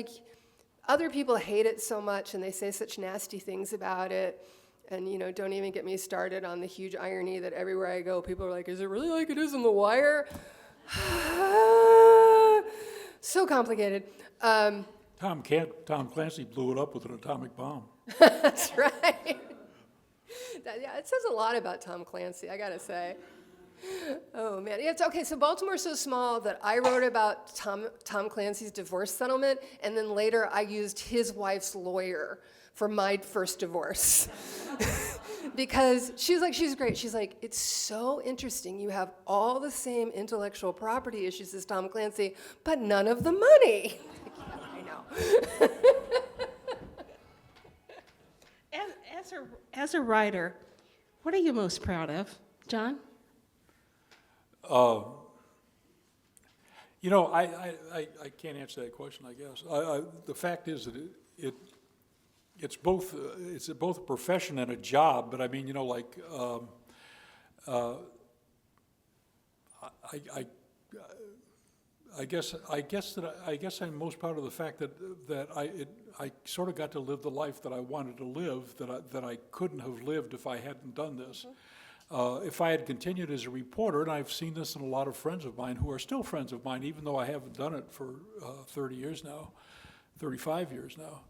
other people hate it so much, and they say such nasty things about it. And, don't even get me started on the huge irony that everywhere I go, people are like, is it really like it is in The Wire? So complicated. Tom Clancy blew it up with an atomic bomb. That's right. It says a lot about Tom Clancy, I gotta say. Oh man, yeah, it's okay. So Baltimore's so small that I wrote about Tom Clancy's divorce settlement, and then later I used his wife's lawyer for my first divorce. Because she's great. She's like, it's so interesting. You have all the same intellectual property issues as Tom Clancy, but none of the money. Yeah, I know. As a writer, what are you most proud of, John? I can't answer that question, I guess. The fact is that it's both a profession and a job, but I mean, you know, like, I guess I'm most proud of the fact that I sort of got to live the life that I wanted to live, that I couldn't have lived if I hadn't done this. If I had continued as a reporter, and I've seen this in a lot of friends of mine who are still friends of mine, even though I haven't done it for 30 years now, 35 years now,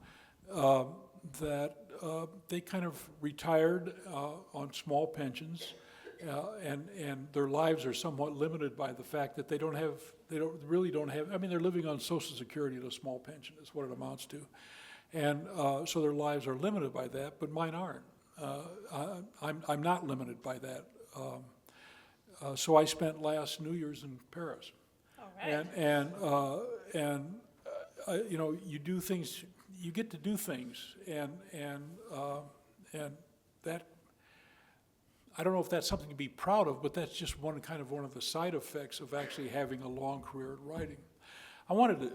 that they kind of retired on small pensions, and their lives are somewhat limited by the fact that they really don't have, I mean, they're living on Social Security and a small pension is what it amounts to. And so their lives are limited by that, but mine aren't. I'm not limited by that. So I spent last New Year's in Paris. All right. And you know, you do things, you get to do things, and that, I don't know if that's something to be proud of, but that's just one of the side effects of actually having a long career in writing. I wanted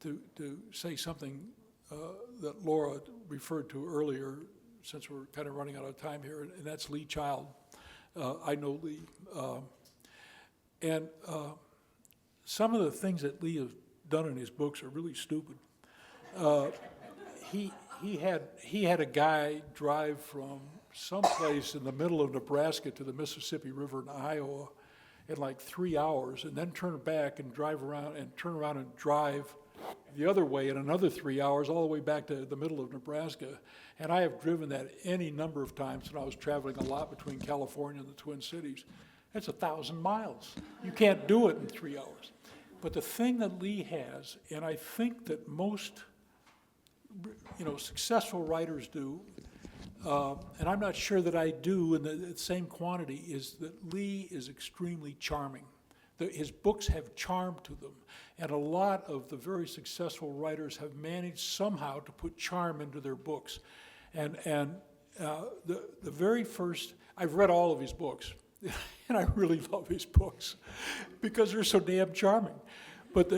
to say something that Laura referred to earlier, since we're kind of running out of time here, and that's Lee Child. I know Lee. And some of the things that Lee has done in his books are really stupid. He had a guy drive from someplace in the middle of Nebraska to the Mississippi River in Iowa in like 3 hours, and then turn back and drive around and turn around and drive the other way in another 3 hours all the way back to the middle of Nebraska. And I have driven that any number of times when I was traveling a lot between California and the Twin Cities. That's 1,000 miles. You can't do it in 3 hours. But the thing that Lee has, and I think that most, you know, successful writers do, and I'm not sure that I do in the same quantity, is that Lee is extremely charming. His books have charm to them, and a lot of the very successful writers have managed somehow to put charm into their books. And the very first, I've read all of his books, and I really love his books because they're so damn charming. But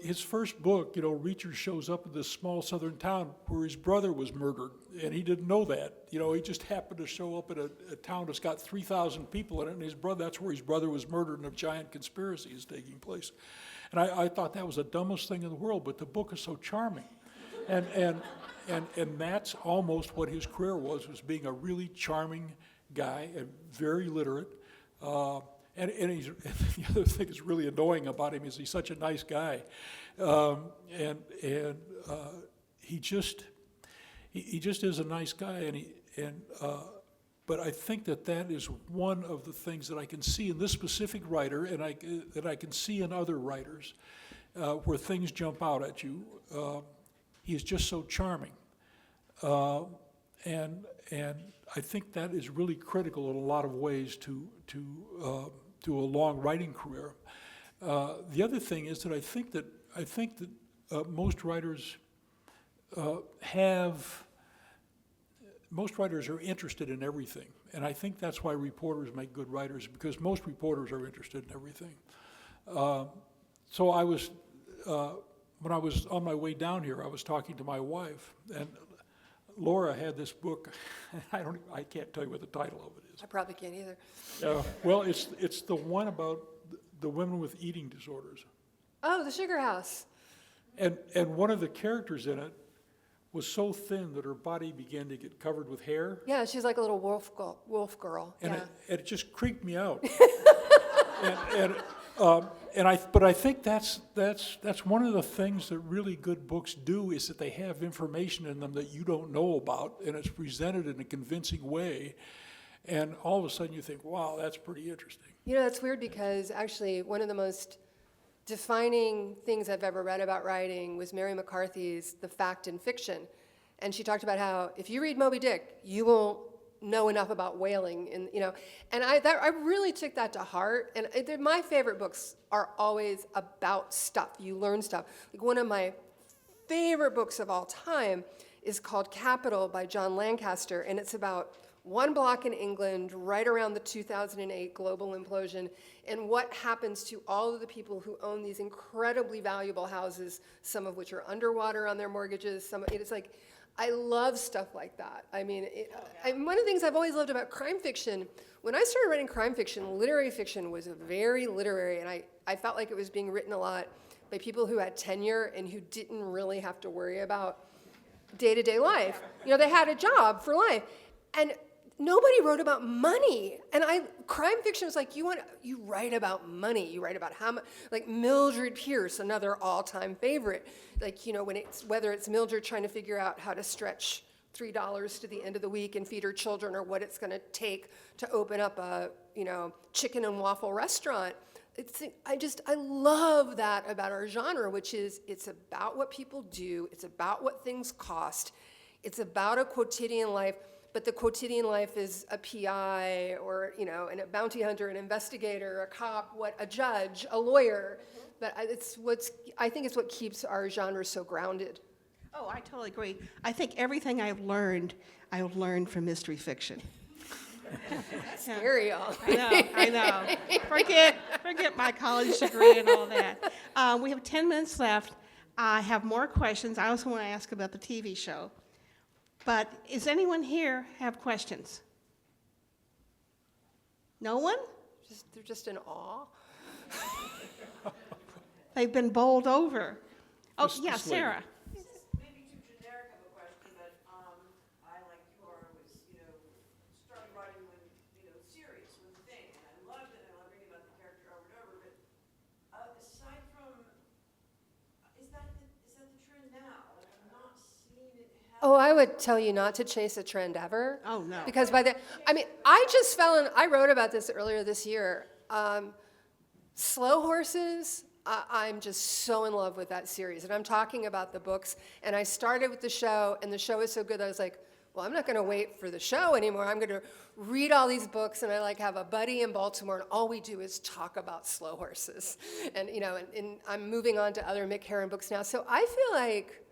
his first book, you know, Reacher shows up in this small southern town where his brother was murdered, and he didn't know that. You know, he just happened to show up in a town that's got 3,000 people in it, and that's where his brother was murdered, and a giant conspiracy is taking place. And I thought that was the dumbest thing in the world, but the book is so charming. And that's almost what his career was being a really charming guy and very literate. And he's, and the other thing that's really annoying about him is he's such a nice guy, he just is a nice guy, but I think that is one of the things that I can see in this specific writer, and that I can see in other writers, where things jump out at you. He is just so charming, and I think that is really critical in a lot of ways to a long writing career. The other thing is that I think that most writers are interested in everything, and I think that's why reporters make good writers, because most reporters are interested in everything. So I was, when I was on my way down here, I was talking to my wife, and Laura had this book. I can't tell you what the title of it is. I probably can't either. Well, it's the one about the women with eating disorders. Oh, The Sugar House. And one of the characters in it was so thin that her body began to get covered with hair. Yeah, she's like a little wolf girl. And yeah. it just creeped me out. But I think that's one of the things that really good books do, is that they have information in them that you don't know about, and it's presented in a convincing way, and all of a sudden you think, wow, that's pretty interesting. You know, that's weird, because actually one of the most defining things I've ever read about writing was Mary McCarthy's The Fact in Fiction. And she talked about how if you read Moby Dick, you won't know enough about whaling, and I really took that to heart. And my favorite books are always about stuff. You learn stuff. Like, one of my favorite books of all time is called Capital by John Lancaster, and it's about one block in England right around the 2008 global implosion, and what happens to all of the people who own these incredibly valuable houses, some of which are underwater on their mortgages. It's like, I love stuff like that. I mean, one of the things I've always loved about crime fiction, when I started writing crime fiction, literary fiction was very literary, and I felt like it was being written a lot by people who had tenure and who didn't really have to worry about day-to-day life. They had a job for life. And nobody wrote about money. And crime fiction was like, you write about money. You write about how much, like Mildred Pierce, another all-time favorite. Like, whether it's Mildred trying to figure out how to stretch $3 to the end of the week and feed her children, or what it's going to take to open up a, chicken and waffle restaurant. I love that about our genre, which is it's about what people do. It's about what things cost. It's about a quotidian life, but the quotidian life is a PI or, and a bounty hunter, an investigator, a cop, a judge, a lawyer. But I think it's what keeps our genre so grounded. Oh, I totally agree. I think everything I've learned from mystery fiction. Scary, all. I know. Forget my college degree and all that. We have 10 minutes left. I have more questions. I also want to ask about the TV show. But is anyone here have questions? No one? They're just in awe. They've been bowled over. Oh, This yeah, lady. Sarah. This is maybe too generic of a question, but I, like you are, was, started writing when, series was a thing, and I loved it, and I loved reading about the character over and over, but aside from, is that the trend now? Like, I'm not seeing it happen. Oh, I would tell you not to chase a trend ever. Oh, no. Because I wrote about this earlier this year. Slow Horses, I'm just so in love with that series. And I'm talking about the books. And I started with the show, and the show is so good that I was like, well, I'm not going to wait for the show anymore. I'm going to read all these books, and I have a buddy in Baltimore, and all we do is talk about Slow Horses. And, and I'm moving on to other Mick Herron books now. So I feel like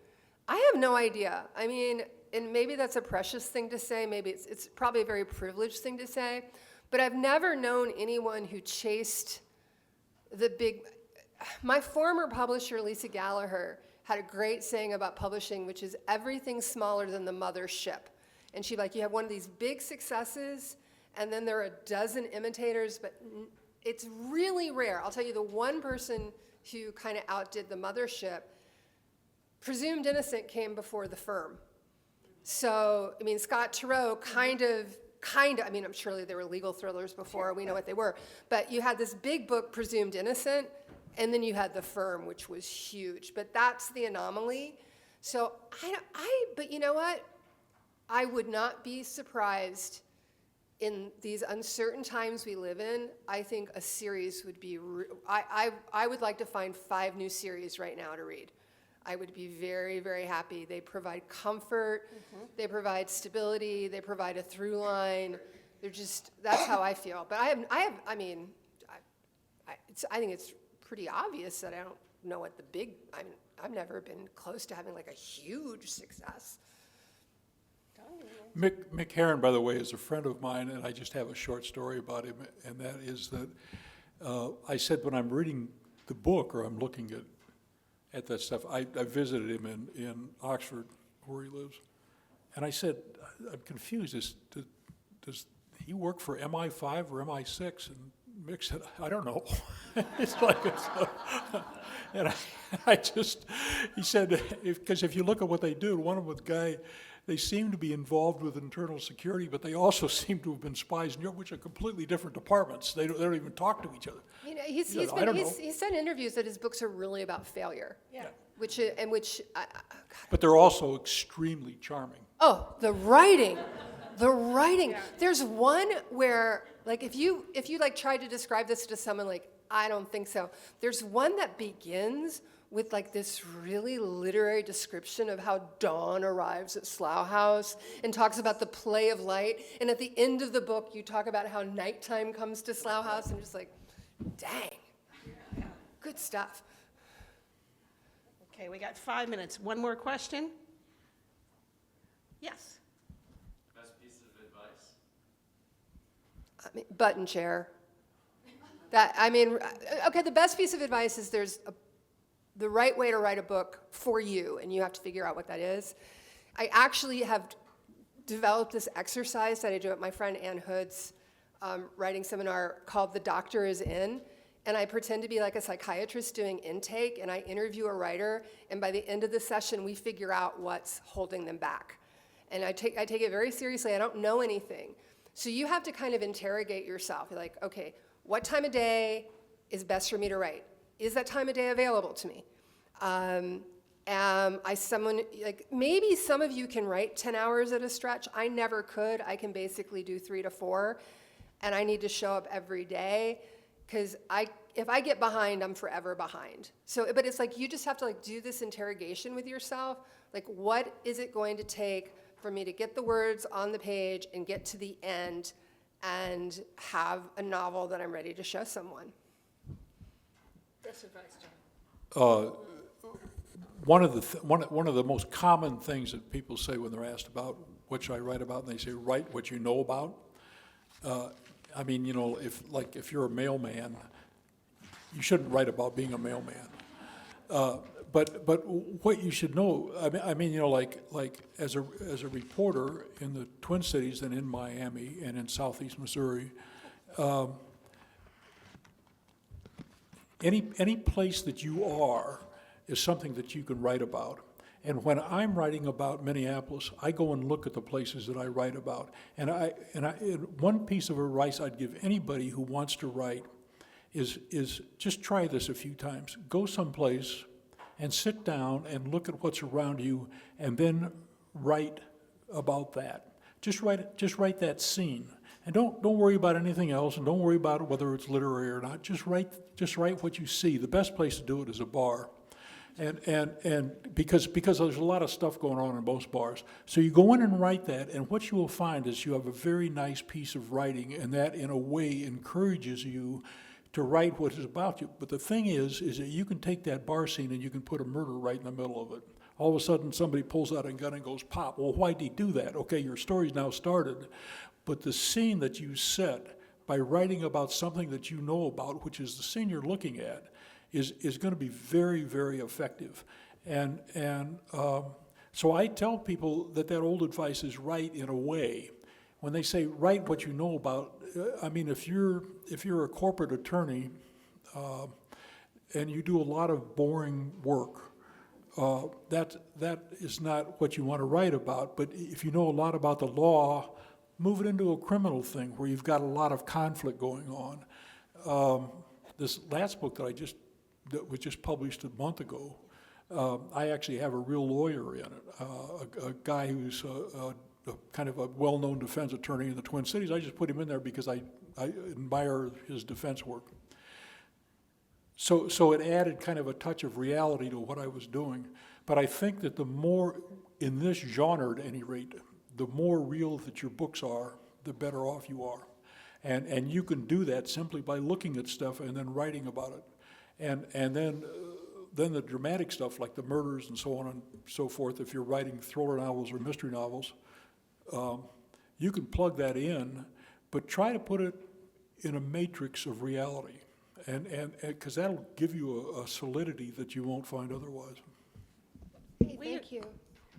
I have no idea. I mean, and maybe that's a precious thing to say. Maybe it's probably a very privileged thing to say. But I've never known anyone who chased the big. My former publisher, Lisa Gallagher, had a great saying about publishing, which is everything's smaller than the mother ship. And you have one of these big successes, and then there are a dozen imitators, but it's really rare. I'll tell you, the one person who kind of outdid the mothership, Presumed Innocent came before The Firm. So, Scott Turow kind of, I'm surely there were legal thrillers before, we know what they were, but you had this big book, Presumed Innocent, and then you had The Firm, which was huge, but that's the anomaly. So, but you know what? I would not be surprised in these uncertain times we live in. I think a series would be, I would like to find 5 new series right now to read. I would be very, very happy. They provide comfort, they provide stability, they provide a through line. That's how I feel. But I think it's pretty obvious that I don't know what I've never been close to having like a huge success. Mick Herron, by the way, is a friend of mine, and I just have a short story about him, and that is that I said when I'm reading the book or I'm looking at that stuff, I visited him in Oxford, where he lives, and I said, I'm confused. Does he work for MI5 or MI6? And Mick said, I don't know. It's like, and he said, because if you look at what they do, one of them, the guy, they seem to be involved with internal security, but they also seem to have been spies in Europe, which are completely different departments. They don't even talk to each other. He's said in interviews that his books are really about failure. Yeah. But they're also extremely charming. Oh, the writing. Yeah. There's one where, like, if you tried to describe this to someone, like, I don't think so. There's one that begins with like this really literary description of how dawn arrives at Slough House and talks about the play of light. And at the end of the book, you talk about how nighttime comes to Slough House, and just like, dang, good stuff. Okay, we got 5 minutes. One more question? Yes. Best piece of advice? Button chair. The best piece of advice is the right way to write a book for you, and you have to figure out what that is. I actually have developed this exercise that I do at my friend Ann Hood's writing seminar called The Doctor Is In. And I pretend to be like a psychiatrist doing intake, and I interview a writer, and by the end of the session, we figure out what's holding them back. And I take it very seriously. I don't know anything. So you have to kind of interrogate yourself. You're like, okay, what time of day is best for me to write? Is that time of day available to me? Am I someone, like, maybe some of you can write 10 hours at a stretch. I never could. I can basically do 3 to 4, and I need to show up every day, because if I get behind, I'm forever behind. So, but it's like you just have to like do this interrogation with yourself. Like, what is it going to take for me to get the words on the page and get to the end and have a novel that I'm ready to show someone? Best advice, John. One of the most common things that people say when they're asked about what should I write about, and they say, write what you know about. I mean, you know, if you're a mailman, you shouldn't write about being a mailman. But what you should know, I mean, you know, like as a reporter in the Twin Cities and in Miami and in Southeast Missouri, any place that you are is something that you can write about. And when I'm writing about Minneapolis, I go and look at the places that I write about. And one piece of advice I'd give anybody who wants to write is just try this a few times. Go someplace and sit down and look at what's around you, and then write about that. Just write that scene. And don't worry about anything else, and don't worry about whether it's literary or not. Just write what you see. The best place to do it is a bar. And because there's a lot of stuff going on in most bars. So you go in and write that, and what you will find is you have a very nice piece of writing, and that in a way encourages you to write what is about you. But the thing is that you can take that bar scene and you can put a murder right in the middle of it. All of a sudden somebody pulls out a gun and goes pop. Well, why did he do that? Okay, your story's now started. But the scene that you set by writing about something that you know about, which is the scene you're looking at, is going to be very, very effective. And so I tell people that old advice is right in a way. When they say write what you know about, I mean, if you're a corporate attorney and you do a lot of boring work, that is not what you want to write about. But if you know a lot about the law, move it into a criminal thing where you've got a lot of conflict going on. This last book that was just published a month ago, I actually have a real lawyer in it, a guy who's a kind of a well-known defense attorney in the Twin Cities. I just put him in there because I admire his defense work. So it added kind of a touch of reality to what I was doing. But I think that the more, in this genre at any rate, the more real that your books are, the better off you are. And you can do that simply by looking at stuff and then writing about it. And then the dramatic stuff like the murders and so on and so forth, if you're writing thriller novels or mystery novels, you can plug that in, but try to put it in a matrix of reality, and because that'll give you a solidity that you won't find otherwise. Hey, thank you.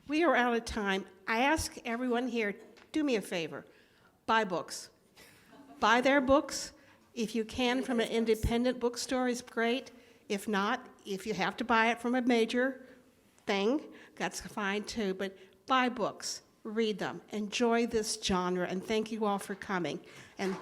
We are out of time. I ask everyone here, do me a favor, buy books. Buy their books. If you can from an independent bookstore is great. If not, if you have to buy it from a major thing, that's fine too. But buy books, read them, enjoy this genre, and thank you all for coming. And